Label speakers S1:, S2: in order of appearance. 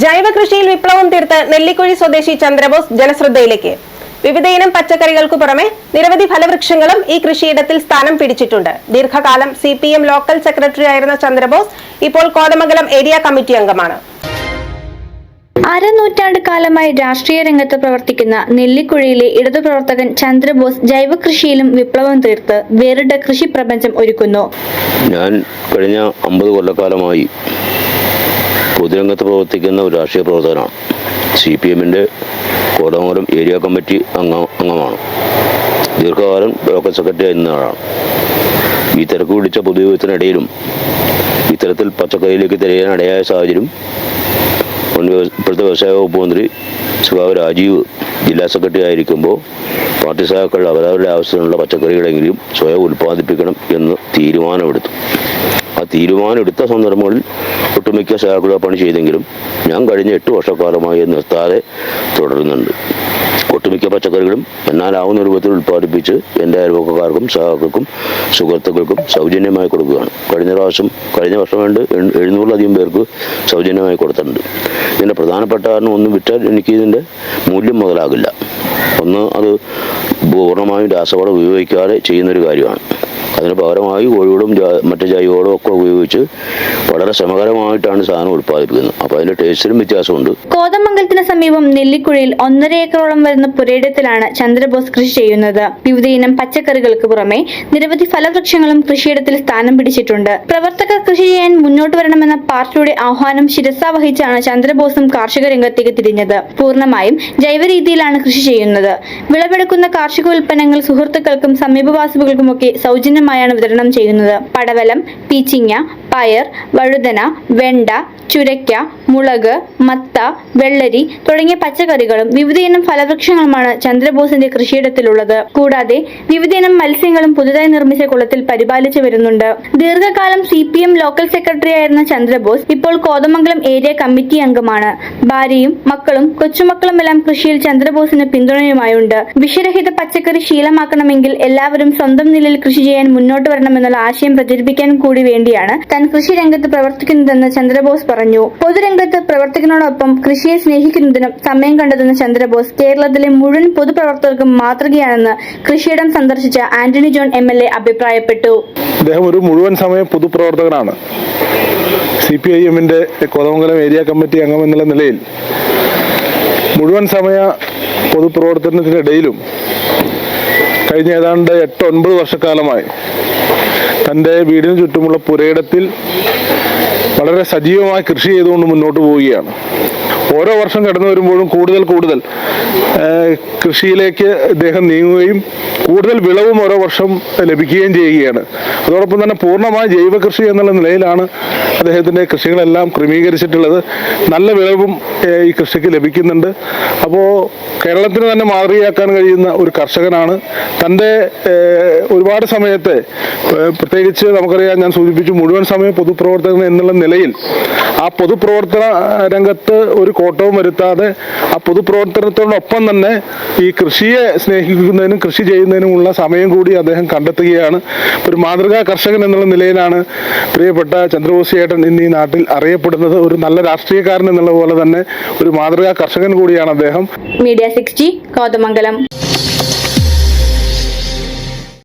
S1: ജൈവ കൃഷിയിൽ വിപ്ലവം തീർത്ത് നെല്ലിക്കുഴി സ്വദേശി ചന്ദ്രബോസ് ജനശ്രദ്ധയിലേക്ക്. വിവിധയിനം പച്ചക്കറികൾക്കു പുറമെ നിരവധി ഫലവൃക്ഷങ്ങളും ഈ കൃഷിയിടത്തിൽ സ്ഥാനം പിടിച്ചിട്ടുണ്ട്. ദീർഘകാലം CPM ലോക്കൽ സെക്രട്ടറി ആയിരുന്ന ചന്ദ്രബോസ് ഇപ്പോൾ കോതമംഗലം ഏരിയ കമ്മിറ്റി അംഗമാണ്.
S2: അരനൂറ്റാണ്ട് കാലമായി രാഷ്ട്രീയ രംഗത്ത് പ്രവർത്തിക്കുന്ന നെല്ലിക്കുഴിയിലെ ഇടതുപ്രവർത്തകൻ ചന്ദ്രബോസ് ജൈവ കൃഷിയിലും വിപ്ലവം തീർത്ത് വേറിട്ട കൃഷി പ്രപഞ്ചം ഒരുക്കുന്നു.
S3: ഞാൻ കഴിഞ്ഞ 50 കൊല്ലക്കാലമായി പൊതുരംഗത്ത് പ്രവർത്തിക്കുന്ന ഒരു രാഷ്ട്രീയ പ്രവർത്തകനാണ്. CPMന്റെ കോതമംഗലം ഏരിയ കമ്മിറ്റി അംഗമാണ്. ദീർഘകാലം ലോക്കൽ സെക്രട്ടറി ആയിരുന്ന ആളാണ്. ഈ തിരക്ക് പിടിച്ച പൊതുജീവിതത്തിനിടയിലും ഇത്തരത്തിൽ പച്ചക്കറിയിലേക്ക് തിരയാനിടയായ സാഹചര്യം ഇപ്പോഴത്തെ വ്യവസായ വകുപ്പ് മന്ത്രി സഖാവ് രാജീവ് ജില്ലാ സെക്രട്ടറി ആയിരിക്കുമ്പോൾ പാർട്ടി സഖാക്കൾ അവരവരുടെ ആവശ്യത്തിനുള്ള പച്ചക്കറികളെങ്കിലും സ്വയം ഉൽപ്പാദിപ്പിക്കണം എന്ന് തീരുമാനമെടുത്തു. ആ തീരുമാനമെടുത്ത സന്ദർഭങ്ങളിൽ ഒട്ടുമിക്ക സഖാക്കളും പണി ചെയ്തെങ്കിലും ഞാൻ കഴിഞ്ഞ 8 വർഷക്കാലമായി നിർത്താതെ തുടരുന്നുണ്ട്. ഒട്ടുമിക്ക പച്ചക്കറികളും എന്നാലാവുന്ന രൂപത്തിൽ ഉൽപ്പാദിപ്പിച്ച് എൻ്റെ അയൽവക്കക്കാർക്കും സഹാക്കൾക്കും സുഹൃത്തുക്കൾക്കും സൗജന്യമായി കൊടുക്കുകയാണ്. കഴിഞ്ഞ വർഷം വേണ്ട 700-ലധികം പേർക്ക് സൗജന്യമായി കൊടുത്തിട്ടുണ്ട്. ഇതിൻ്റെ പ്രധാനപ്പെട്ട കാരണം ഒന്ന് വിറ്റാൽ എനിക്ക് ഇതിൻ്റെ മൂല്യം മുതലാകില്ല. ഒന്ന് അത് പൂർണ്ണമായും രാസവളം ഉപയോഗിക്കാതെ ചെയ്യുന്നൊരു കാര്യമാണ്. അതിന് പകരമായി കോഴിയോടും മറ്റു ജൈവവളം ഒക്കെ ഉപയോഗിച്ച് വളരെ ശ്രമകരമായിട്ടാണ് സാധനം ഉൽപ്പാദിപ്പിക്കുന്നത്. അപ്പോൾ അതിന്റെ ടേസ്റ്റിലും വ്യത്യാസമുണ്ട്.
S2: കോതമംഗലത്തിന് സമീപം നെല്ലിക്കുഴിയിൽ 1.5 ഏക്കറോളം വരുന്ന പുരയിടത്തിലാണ് ചന്ദ്രബോസ് കൃഷി ചെയ്യുന്നത്. വിവിധയിനം പച്ചക്കറികൾക്ക് പുറമെ നിരവധി ഫലവൃക്ഷങ്ങളും കൃഷിയിടത്തിൽ സ്ഥാനം പിടിച്ചിട്ടുണ്ട്. പ്രവർത്തകർ കൃഷി ചെയ്യാൻ മുന്നോട്ട് വരണമെന്ന പാർട്ടിയുടെ ആഹ്വാനം ശിരസാ വഹിച്ചാണ് ചന്ദ്രബോസും കാർഷിക രംഗത്തേക്ക് തിരിഞ്ഞത്. പൂർണ്ണമായും ജൈവ രീതിയിലാണ് കൃഷി ചെയ്യുന്നത്. വിളവെടുക്കുന്ന കാർഷിക ഉൽപ്പന്നങ്ങൾ സുഹൃത്തുക്കൾക്കും സമീപവാസികൾക്കുമൊക്കെ സൗജന്യമായാണ് വിതരണം ചെയ്യുന്നത്. പടവലം, പീച്ചിങ്ങ, പയർ, വഴുതന, വെണ്ട, ചുരയ്ക്ക, മുളക്, മത്ത, വെള്ളരി തുടങ്ങിയ പച്ചക്കറികളും വിവിധയിനം ഫലവൃക്ഷങ്ങളുമാണ് ചന്ദ്രബോസിന്റെ കൃഷിയിടത്തിലുള്ളത്. കൂടാതെ വിവിധയിനം മത്സ്യങ്ങളും പുതുതായി നിർമ്മിച്ച കുളത്തിൽ പരിപാലിച്ചു വരുന്നുണ്ട്. ദീർഘകാലം CPM ലോക്കൽ സെക്രട്ടറി ആയിരുന്ന ചന്ദ്രബോസ് ഇപ്പോൾ കോതമംഗലം ഏരിയ കമ്മിറ്റി അംഗമാണ്. ഭാര്യയും മക്കളും കൊച്ചുമക്കളുമെല്ലാം കൃഷിയിൽ ചന്ദ്രബോസിന് പിന്തുണയുമായുണ്ട്. വിഷരഹിത പച്ചക്കറി ശീലമാക്കണമെങ്കിൽ എല്ലാവരും സ്വന്തം നിലയിൽ കൃഷി ചെയ്യാൻ മുന്നോട്ട് വരണമെന്നുള്ള ആശയം പ്രചരിപ്പിക്കാൻ കൂടി വേണ്ടിയാണ് താൻ കൃഷി രംഗത്ത് പ്രവർത്തിക്കുന്നതെന്ന് ചന്ദ്രബോസ് പറഞ്ഞു. പൊതുരംഗത്ത് പ്രവർത്തകനോടൊപ്പം കൃഷിയെ സ്നേഹിക്കുന്നതിനും സമയം കണ്ടെത്തുന്ന ചന്ദ്രബോസ് കേരളത്തിലെ മുഴുവൻ പൊതുപ്രവർത്തകർക്കും മാതൃകയാണെന്ന് കൃഷിയിടം സന്ദർശിച്ച ആന്റണി ജോൺ MLA അഭിപ്രായപ്പെട്ടു.
S4: അദ്ദേഹം ഒരു മുഴുവൻ സമയ പൊതുപ്രവർത്തകനാണ്. CPIMന്റെ കോതമംഗലം ഏരിയ കമ്മിറ്റി അംഗം എന്നുള്ള നിലയിൽ മുഴുവൻ സമയ പൊതുപ്രവർത്തനത്തിനിടയിലും കഴിഞ്ഞ ഏതാണ്ട് 8-9 വർഷക്കാലമായി തൻ്റെ വീടിന് ചുറ്റുമുള്ള പുരയിടത്തിൽ വളരെ സജീവമായി കൃഷി ചെയ്തുകൊണ്ട് മുന്നോട്ട് പോവുകയാണ്. ഓരോ വർഷം കടന്നു വരുമ്പോഴും കൂടുതൽ കൃഷിയിലേക്ക് ഇദ്ദേഹം നീങ്ങുകയും കൂടുതൽ വിളവും ഓരോ വർഷം ലഭിക്കുകയും ചെയ്യുകയാണ്. അതോടൊപ്പം തന്നെ പൂർണ്ണമായ ജൈവ കൃഷി എന്നുള്ള നിലയിലാണ് അദ്ദേഹത്തിൻ്റെ കൃഷികളെല്ലാം ക്രമീകരിച്ചിട്ടുള്ളത്. നല്ല വിളവും ഈ കൃഷിക്ക് ലഭിക്കുന്നുണ്ട്. അപ്പോൾ കേരളത്തിന് തന്നെ മാതൃകയാക്കാൻ കഴിയുന്ന ഒരു കർഷകനാണ്. തൻ്റെ ഒരുപാട് സമയത്തെ പ്രത്യേകിച്ച് നമുക്കറിയാം, ഞാൻ സൂചിപ്പിച്ചു, മുഴുവൻ സമയ പൊതുപ്രവർത്തകൻ എന്നുള്ള നിലയിൽ ആ പൊതുപ്രവർത്തന രംഗത്ത് ഒരു കോട്ടവും വരുത്താതെ ആ പൊതുപ്രവർത്തനത്തോടൊപ്പം തന്നെ ഈ കൃഷിയെ സ്നേഹിക്കുന്നതിനും കൃഷി ചെയ്യുന്നതിനുമുള്ള സമയം കൂടി അദ്ദേഹം കണ്ടെത്തുകയാണ്. ഒരു മാതൃകാ കർഷകൻ എന്നുള്ള നിലയിലാണ് പ്രിയപ്പെട്ട ചന്ദ്രബോസ് ചേട്ടൻ ഇന്ന് ഈ നാട്ടിൽ അറിയപ്പെടുന്നത്. ഒരു നല്ല രാഷ്ട്രീയക്കാരൻ എന്നുള്ള പോലെ തന്നെ ഒരു മാതൃകാ കർഷകൻ കൂടിയാണ് അദ്ദേഹം.
S2: മീഡിയ 60 കോതമംഗലം.